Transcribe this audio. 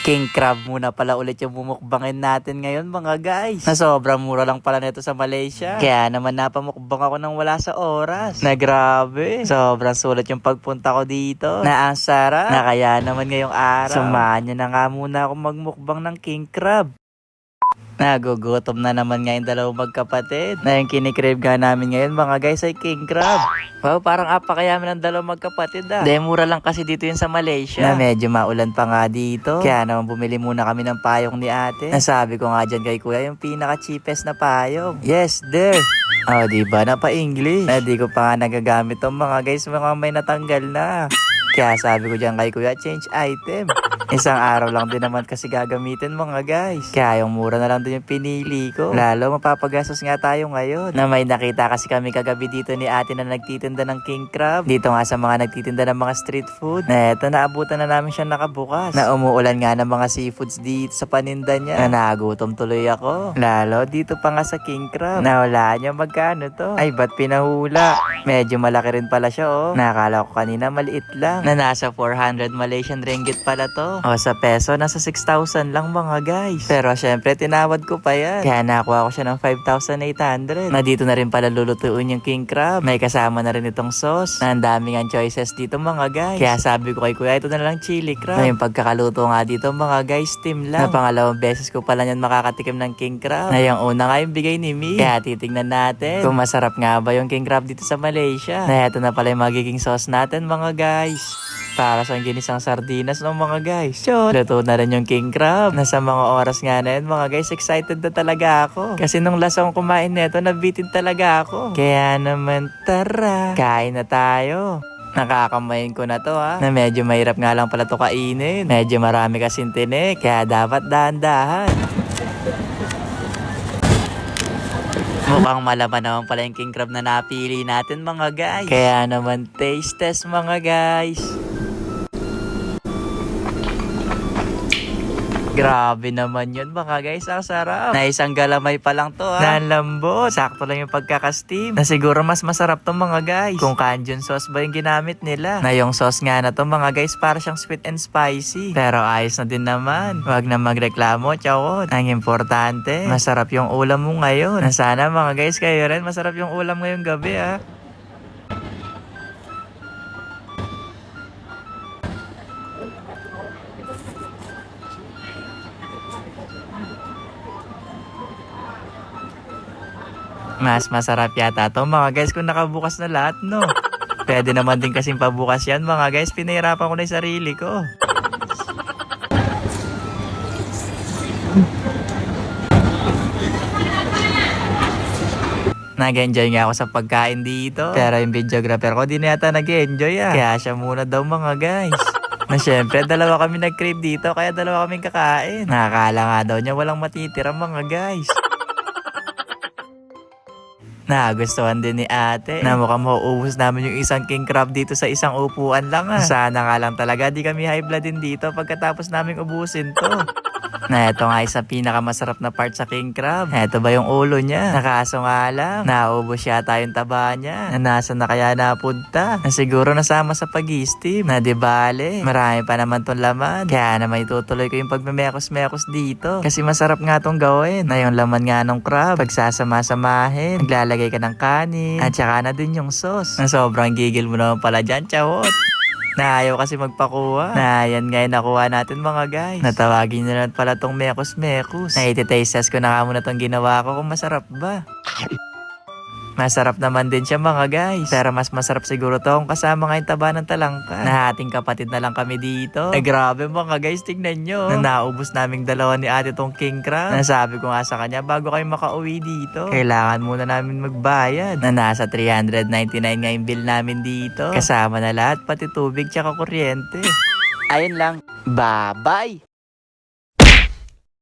King crab muna pala ulit yung bumukbangin natin ngayon mga guys. Na sobrang mura lang pala nito sa Malaysia. Kaya naman napamukbang ako nang wala sa oras. Na grabe. Sobrang sulit yung pagpunta ko dito. Na ang sarap. Na kaya naman ngayong araw. Samahan nyo na nga muna ako magmukbang ng king crab. Nagugutom na naman ngayon dalawang magkapatid. Na yung kinikrave nga namin ngayon mga guys ay king crab. Wow, parang apakayaman ng dalawang magkapatid ah. Mura lang kasi dito yun sa Malaysia. Na medyo maulan pa nga dito. Kaya naman bumili muna kami ng payong ni ate. Nasabi ko nga dyan kay kuya yung pinaka-cheapest na payong. Yes, there. Oh, diba? Napa-English. Na di ko pa nga nagagamit tong mga guys, mga may natanggal na. Kaya sabi ko dyan kay kuya, change item. Isang araw lang din naman kasi gagamitin mga guys. Kaya yung mura na lang din yung pinili ko. Lalo mapapagastos nga tayo ngayon. Na may nakita kasi kami kagabi dito ni ate na nagtitinda ng king crab. Dito nga sa mga nagtitinda ng mga street food. Na eto, naabutan na namin siya nakabukas. Na umuulan nga ng mga seafoods dito sa paninda niya. Na nagutom tuloy ako. Lalo dito pa nga sa king crab. Na wala niya magkano to. Ay, ba't pinahula? Medyo malaki rin pala siya oh. Nakala ko kanina maliit lang. Na nasa 400 Malaysian ringgit pala to. O sa peso, nasa 6,000 lang mga guys. Pero syempre, tinawad ko pa yan. Kaya nakuha ko siya ng 5,800. Na dito na rin pala lulutuin yung king crab. May kasama na rin itong sauce. Na ang daming ang choices dito mga guys. Kaya sabi ko kay kuya, ito na lang chili crab. Na yung pagkakaluto nga dito mga guys, steam lang. Na pangalawang beses ko pala yan makakatikim ng king crab. Na yung una nga yung bigay ni Mi. Kaya titignan natin kung masarap nga ba yung king crab dito sa Malaysia. Na ito na pala yung magiging sauce natin mga guys. Para sa ginisang sardinas ng mga guys. So, luto na rin yung king crab. Nasa mga oras nga na yun mga guys, excited na talaga ako. Kasi nung last akong kumain neto, nabitin talaga ako. Kaya naman tara, kain na tayo. Nakakamayin ko na to ha. Na medyo mahirap nga lang pala to kainin. Medyo marami kasing tinik. Kaya dapat dahan-dahan. Mukhang malaman naman pala yung king crab na napili natin mga guys. Kaya naman taste test mga guys. Grabe naman yun mga guys, ang sarap. Na isang galamay pa lang to ha. Nalambot. Sakto lang yung pagkaka-steam. Na siguro mas masarap to mga guys. Kung Cajun sauce ba yung ginamit nila. Na yung sauce nga na to mga guys, para siyang sweet and spicy. Pero ayos na din naman. Huwag na magreklamo, tsawon. Ang importante, masarap yung ulam mo ngayon. Na sana mga guys, kayo rin masarap yung ulam ngayong gabi ha. Mas masarap yata to mga guys kung nakabukas na lahat no. Pwede naman din kasing pabukas yan mga guys. Pinahirapan ko na yung sarili ko. Nag-enjoy nga ako sa pagkain dito. Pero yung videographer ko di na yata nag-enjoy ah. Kaya siya muna daw mga guys. Na syempre, dalawa kami nag-crave dito. Kaya dalawa kaming kakain. Nakakala nga daw niya walang matitira mga guys. Nagustuhan din ni ate. Na mukhang mauubos namin yung isang king crab dito sa isang upuan lang ah. Sana nga lang talaga di kami high blood din dito pagkatapos namin ubusin to. Na ito nga isang pinakamasarap na part sa king crab. Ito ba yung ulo niya? Nakaso nga lang, naubos yata yung taba niya. Na nasa na kaya napunta? Na siguro nasama sa pag-steam. Na di bale, marami pa naman tong laman. Kaya naman itutuloy ko yung pagmemekos-mekos dito. Kasi masarap nga tong gawin. Na yung laman nga ng crab, pagsasama-samahin, naglalagay ka ng kanin, at saka na din yung sauce. Na sobrang gigil mo naman pala dyan, chawot. Na ayaw kasi magpakuha. Na yan ngayon nakuha natin mga guys. Natawagin na lang pala tong mekos-mekos. Na iti-taste test ko na nga muna tong ginawa ko kung masarap ba. Masarap naman din siya mga guys. Pero mas masarap siguro to kung kasama nga yung taba ng talangka. Na ating kapatid na lang kami dito. Ay grabe mga guys, tignan nyo. Na naubos naming dalawa ni ate tong king crab. Nasabi ko nga sa kanya, bago kayo makauwi dito, kailangan muna namin magbayad. Na nasa 399 nga yung bill namin dito. Kasama na lahat, pati tubig tsaka kuryente. Ayun lang. Bye-bye!